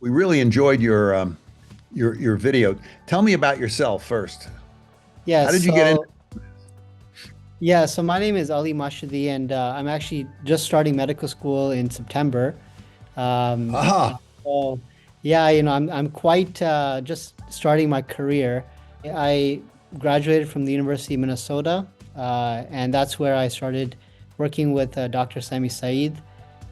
We really enjoyed your video. Tell me about yourself first. Yeah, How did you get in? so my name is Ali Mashadi, and I'm actually just starting medical school in September. Aha, So yeah, I'm quite just starting my career. I graduated from the University of Minnesota, and that's where I started working with Dr. Sami Saeed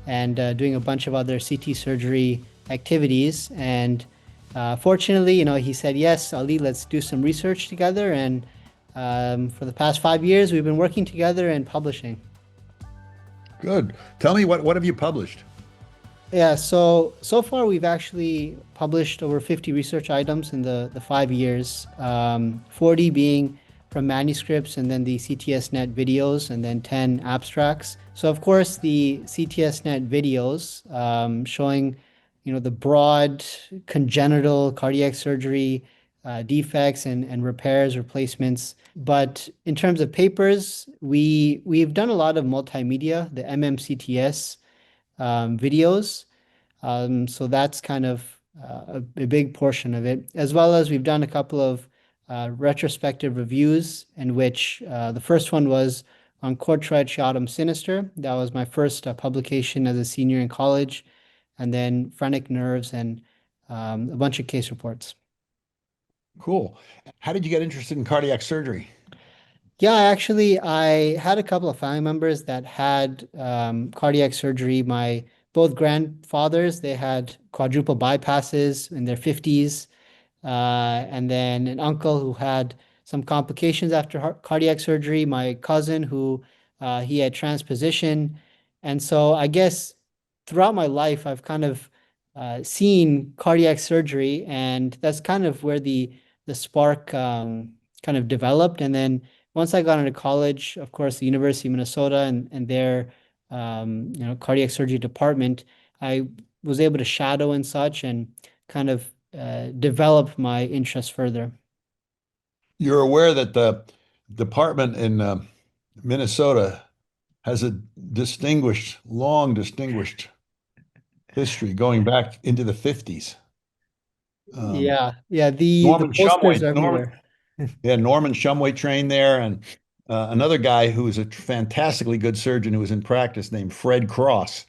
and doing a bunch of other CT surgery activities. And fortunately, he said, "Yes, Ali, let's do some research together." And for the past 5 years, we've been working together and publishing. good. Tell me what have you published? Yeah, so far we've actually published over 50 research items in the 5 years, 40 being from manuscripts and then the CTSNet videos and then 10 abstracts. So of course the CTSNet videos showing, the broad congenital cardiac surgery defects and repairs, replacements. But in terms of papers, we've done a lot of multimedia, the MMCTS videos. So that's kind of a big portion of it, as well as we've done a couple of retrospective reviews in which the first one was on cord striatum sinister. That was my first publication as a senior in college, and then phrenic nerves and a bunch of case reports. Cool. How did you get interested in cardiac surgery? Yeah, I had a couple of family members that had cardiac surgery. My both grandfathers, they had quadruple bypasses in their 50s. And then an uncle who had some complications after cardiac surgery. My cousin who he had transposition. And so I guess throughout my life, I've kind of seen cardiac surgery, and that's kind of where the spark kind of developed. And then once I got into college, of course, the University of Minnesota and their cardiac surgery department, I was able to shadow and such and kind of develop my interest further. You're aware that the department in Minnesota has a long distinguished history going back into the 50s. Um, Yeah, yeah, the Norman posters Shumway, are Norman, everywhere. yeah, Norman Shumway trained there, and another guy who was a fantastically good surgeon who was in practice named Fred Cross.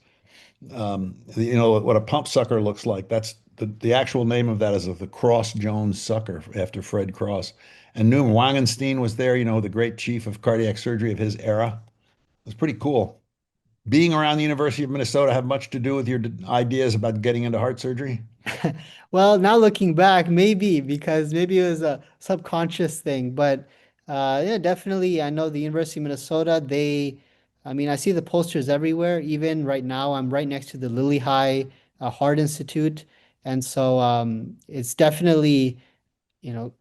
You know what a pump sucker looks like. That's the actual name of that is the Cross Jones sucker after Fred Cross. And Newman Wangenstein was there, the great chief of cardiac surgery of his era. It was pretty cool. Being around the University of Minnesota have much to do with your ideas about getting into heart surgery? Well, now looking back, maybe because maybe it was a subconscious thing, but yeah, definitely. I know the University of Minnesota, I mean, I see the posters everywhere. Even right now, I'm right next to the Lilly High Heart Institute. And so it's definitely, you know,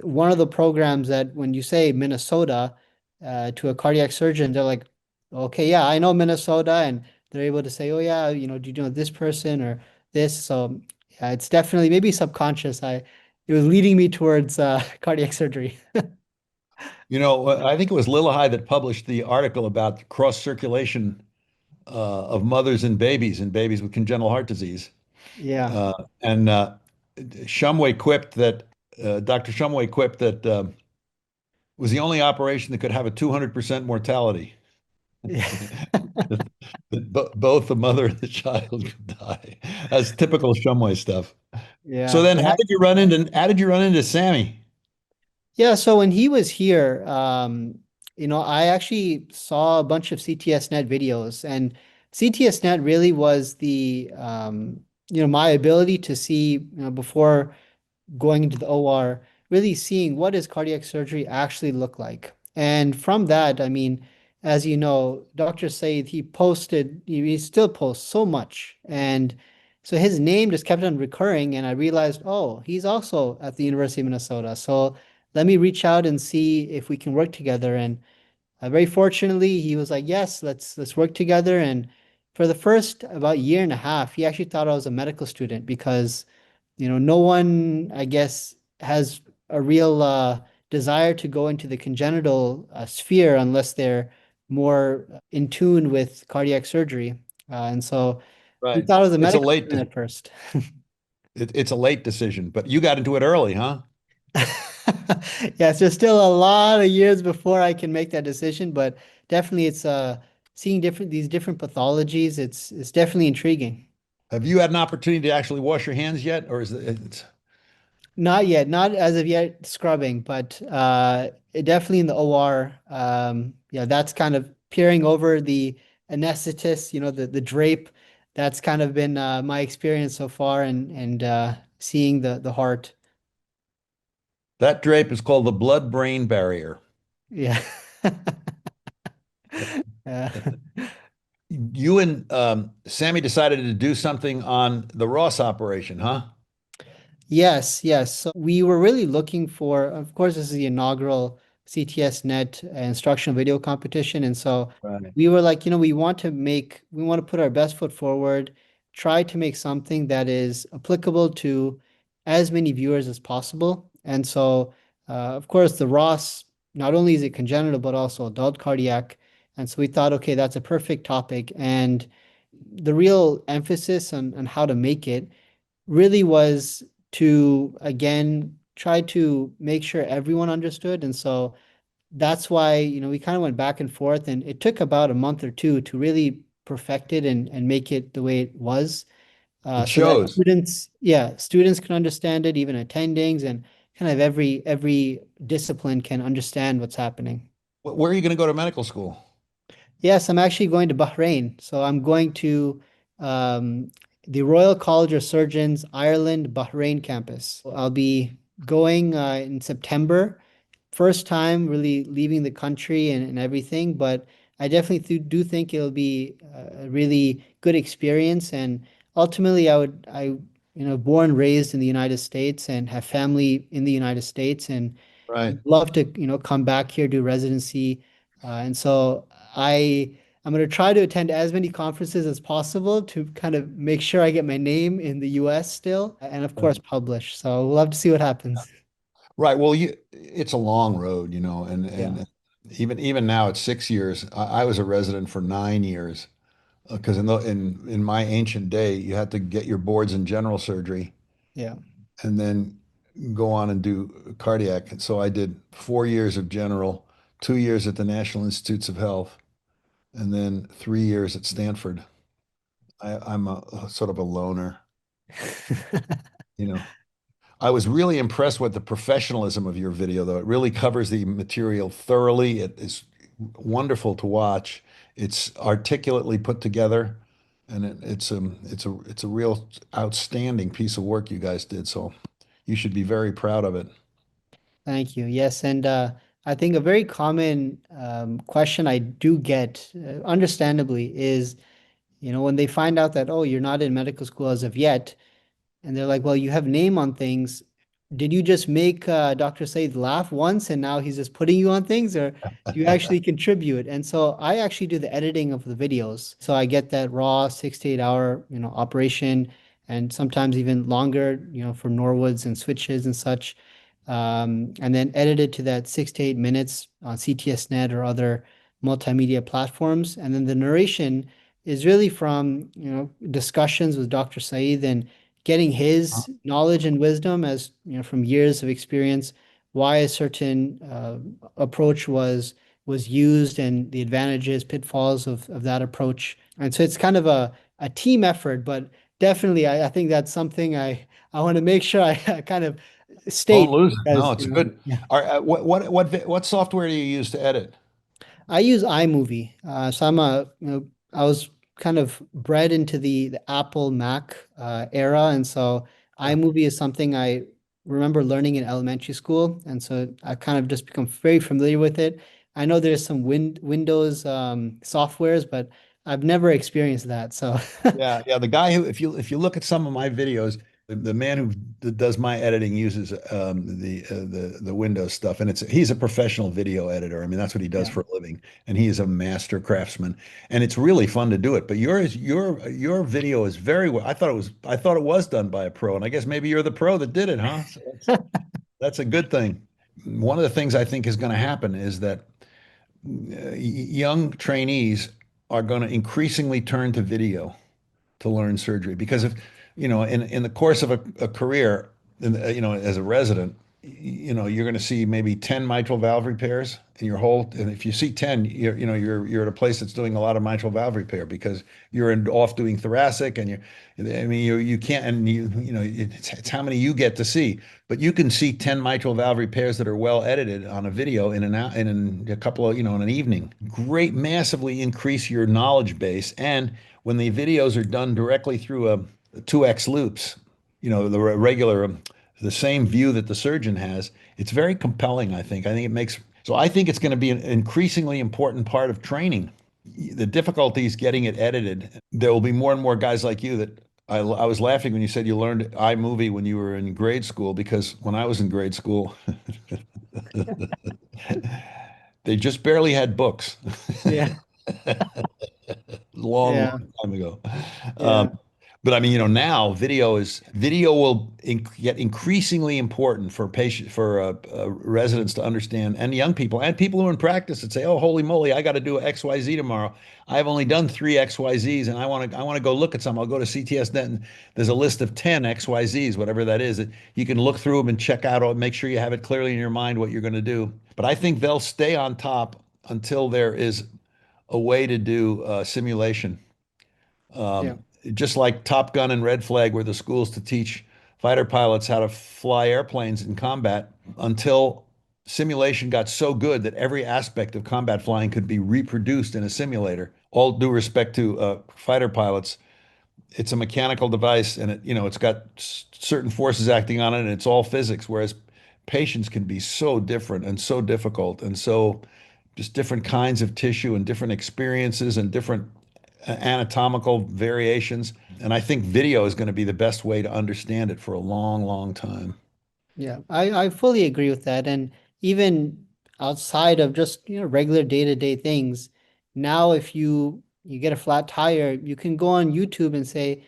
one of the programs that when you say Minnesota to a cardiac surgeon, they're like, okay, yeah, I know Minnesota. And they're able to say, oh, yeah, do you know this person or this? So yeah, it's definitely maybe subconscious. It was leading me towards cardiac surgery. I think it was Lilly that published the article about cross circulation of mothers and babies with congenital heart disease. Yeah. Uh, and Shumway quipped that Dr. Shumway quipped that was the only operation that could have a 200% mortality. That both the mother and the child could die. That's typical Shumway stuff. So Yeah. then how did you run into Sammy? Yeah, so when he was here, I actually saw a bunch of CTSNet videos, and CTSNet really was my ability to see, before going into the OR, really seeing what does cardiac surgery actually look like. And from that, I mean, as you know, Dr. Said, he still posts so much. And so his name just kept on recurring. And I realized, oh, he's also at the University of Minnesota. So let me reach out and see if we can work together. And very fortunately, he was like, yes, let's work together. And for the first about year and a half, he actually thought I was a medical student because no one, I guess, has a real desire to go into the congenital sphere unless they're more in tune with cardiac surgery. And so he Right. thought I was a It's a medical late student at first. It's a late decision, but you got into it early, huh? Yes, there's still a lot of years before I can make that decision, but definitely it's seeing these different pathologies, it's definitely intriguing. Have you had an opportunity to actually wash your hands yet, or is it? Not yet, not as of yet scrubbing, but definitely in the OR. Yeah, that's kind of peering over the anesthetist, the drape. That's kind of been my experience so far, and seeing the heart. That drape is called the blood-brain barrier. Yeah. Uh, You and Sammy decided to do something on the Ross operation, huh? Yes, yes. So we were really looking for, of course, this is the inaugural CTSNet instructional video competition. And so Right. we were like, we want to put our best foot forward, try to make something that is applicable to as many viewers as possible. And so, of course, the Ross, not only is it congenital, but also adult cardiac. And so we thought, okay, that's a perfect topic. And the real emphasis on how to make it really was to again try to make sure everyone understood. And so that's why, we kind of went back and forth, and it took about a month or two to really perfect it and make it the way it was, It so that shows. students can understand it, even attendings, and kind of every discipline can understand what's happening. Where are you going to go to medical school? Yes, I'm actually going to Bahrain. So I'm going to um, the Royal College of Surgeons, Ireland, Bahrain campus. I'll be going in September. First time really leaving the country and everything, but I definitely do think it'll be a really good experience. And ultimately, born, raised in the United States and have family in the United States, and Right. love to, come back here, do residency. And so I'm going to try to attend as many conferences as possible to kind of make sure I get my name in the US still, and of course publish. So we'll have to see what happens. Right. Well, it's a long road, Yeah. and even now it's 6 years. I was a resident for 9 years because in my ancient day, you had to get your boards in general surgery Yeah. and then go on and do cardiac. And so I did 4 years of general, 2 years at the National Institutes of Health, and then 3 years at Stanford. I'm a sort of a loner, you know. I was really impressed with the professionalism of your video, though. It really covers the material thoroughly. It is wonderful to watch. It's articulately put together, and it's a real outstanding piece of work you guys did. So you should be very proud of it. Thank you. Yes, and I think a very common question I do get, understandably, is, when they find out that, oh, you're not in medical school as of yet, and they're like, well, you have name on things. Did you just make Dr. Said laugh once and now he's just putting you on things, or do you actually contribute? And so I actually do the editing of the videos. So I get that raw 6 to 8 hour, operation, and sometimes even longer, for Norwoods and switches and such. And then edit it to that 6 to 8 minutes on CTSNet or other multimedia platforms. And then the narration is really from, discussions with Dr. Saeed and getting his knowledge and wisdom, as from years of experience, why a certain approach was used, and the advantages, pitfalls of that approach. And so it's kind of a team effort, but definitely I think that's something I want to make sure I kind of Don't state, lose it. No, because it's good. yeah. What software do you use to edit? I use iMovie. So I was kind of bred into the Apple Mac era. And so Yeah. iMovie is something I remember learning in elementary school. And so I kind of just become very familiar with it. I know there's some Windows softwares, but I've never experienced that. So Yeah, yeah. The guy who, if you look at some of my videos, the man who does my editing uses the Windows stuff, and he's a professional video editor. I mean, that's what he does yeah. for a living, and he is a master craftsman, and it's really fun to do it. But your video is very well. I thought it was done by a pro, and I guess maybe you're the pro that did it, huh? So that's a good thing. One of the things I think is going to happen is that young trainees are going to increasingly turn to video to learn surgery because if in the course of a career, as a resident, you're going to see maybe 10 mitral valve repairs in your whole, and if you see 10, you're at a place that's doing a lot of mitral valve repair because off doing thoracic and I mean, you can't, and it's how many you get to see, but you can see 10 mitral valve repairs that are well edited on a video in a couple of, in an evening. Great, massively increase your knowledge base. And when the videos are done directly through a 2x loops, the same view that the surgeon has, it's very compelling, I think. I think it's going to be an increasingly important part of training. The difficulty is getting it edited. There will be more and more guys like you that I was laughing when you said you learned iMovie when you were in grade school, because when I was in grade school, they just barely had books. Yeah. Long, Yeah. long time ago. Um, Yeah. but I mean, now video will get increasingly important for residents to understand, and young people and people who are in practice that say, "Oh, holy moly, I got to do XYZ tomorrow. I've only done three XYZs, and I want to go look at some. I'll go to CTSNet, and there's a list of 10 XYZs, whatever that is. That you can look through them and check out, or make sure you have it clearly in your mind what you're going to do. But I think they'll stay on top until there is a way to do simulation. Yeah. Just like Top Gun and Red Flag were the schools to teach fighter pilots how to fly airplanes in combat, until simulation got so good that every aspect of combat flying could be reproduced in a simulator. All due respect to fighter pilots, it's a mechanical device, and it's got certain forces acting on it, and it's all physics. Whereas patients can be so different and so difficult, and so just different kinds of tissue and different experiences and different anatomical variations. And I think video is going to be the best way to understand it for a long, long time. Yeah, I fully agree with that. And even outside of just, regular day-to-day things, now if you get a flat tire, you can go on YouTube and say,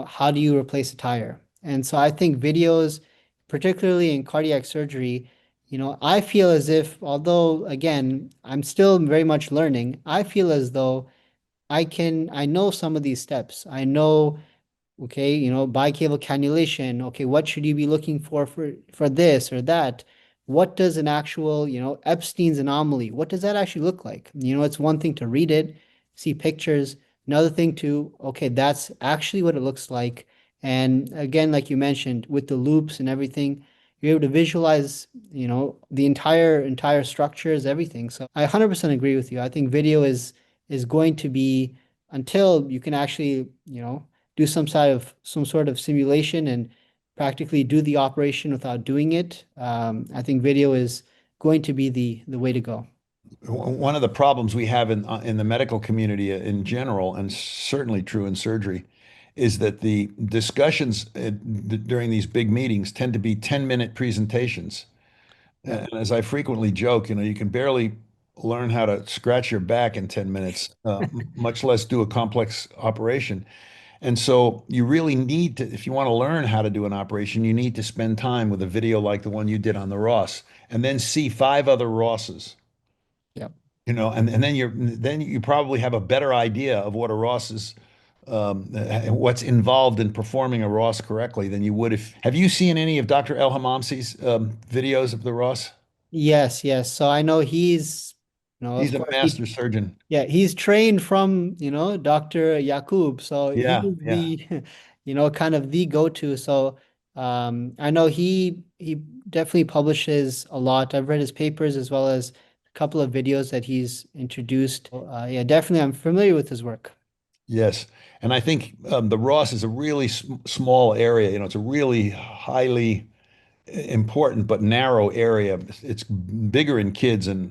how do you replace a tire? And so I think videos, particularly in cardiac surgery, I feel as if, although again, I'm still very much learning, I feel as though I know some of these steps. I know, okay, bicable cannulation. Okay, what should you be looking for this or that? What does an actual, Epstein's anomaly, what does that actually look like? It's one thing to read it, see pictures, another thing to, okay, that's actually what it looks like. And again, like you mentioned, with the loops and everything, you're able to visualize, the entire structures, everything. So I 100% agree with you. I think video is going to be, until you can actually, do some sort of simulation and practically do the operation without doing it. I think video is going to be the way to go. One of the problems we have in the medical community in general, and certainly true in surgery, is that the discussions during these big meetings tend to be 10-minute presentations. Yeah. And as I frequently joke, you can barely learn how to scratch your back in 10 minutes, much less do a complex operation. And so you really need to, if you want to learn how to do an operation, you need to spend time with a video like the one you did on the Ross, and then see five other Rosses, Yeah. and then you probably have a better idea of what a Ross is, what's involved in performing a Ross correctly than you would if. Have you seen any of Dr. El Hamamsi's videos of the Ross? Yes, yes. So I know he's, of He's a course, master surgeon. yeah, he's trained from, Dr. Yakub. So Yeah, he's yeah. the, kind of the go-to. So I know he definitely publishes a lot. I've read his papers as well as a couple of videos that he's introduced. Yeah, definitely I'm familiar with his work. Yes. And I think the Ross is a really small area. It's a really highly important but narrow area. It's bigger in kids, and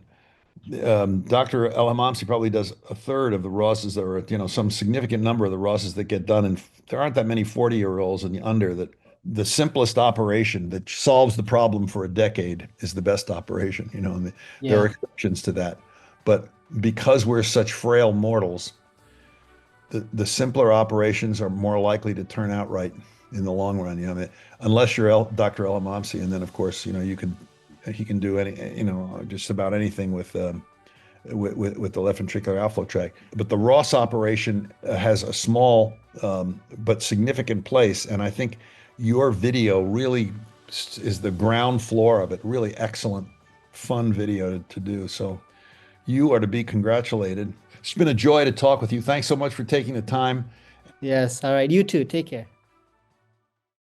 Dr. El probably does a third of the Rosses, or some significant number of the Rosses that get done. And there aren't that many 40-year-olds and under that. The simplest operation that solves the problem for a decade is the best operation, and there are Yeah. exceptions to that. But because we're such frail mortals, the simpler operations are more likely to turn out right in the long run. Unless you're Dr. El, and then of course he can do just about anything with with the left ventricular outflow tract. But the Ross operation has a small but significant place, and I think your video really is the ground floor of it. Really excellent, fun video to do. So you are to be congratulated. It's been a joy to talk with you. Thanks so much for taking the time. Yes. All right. You too. Take care.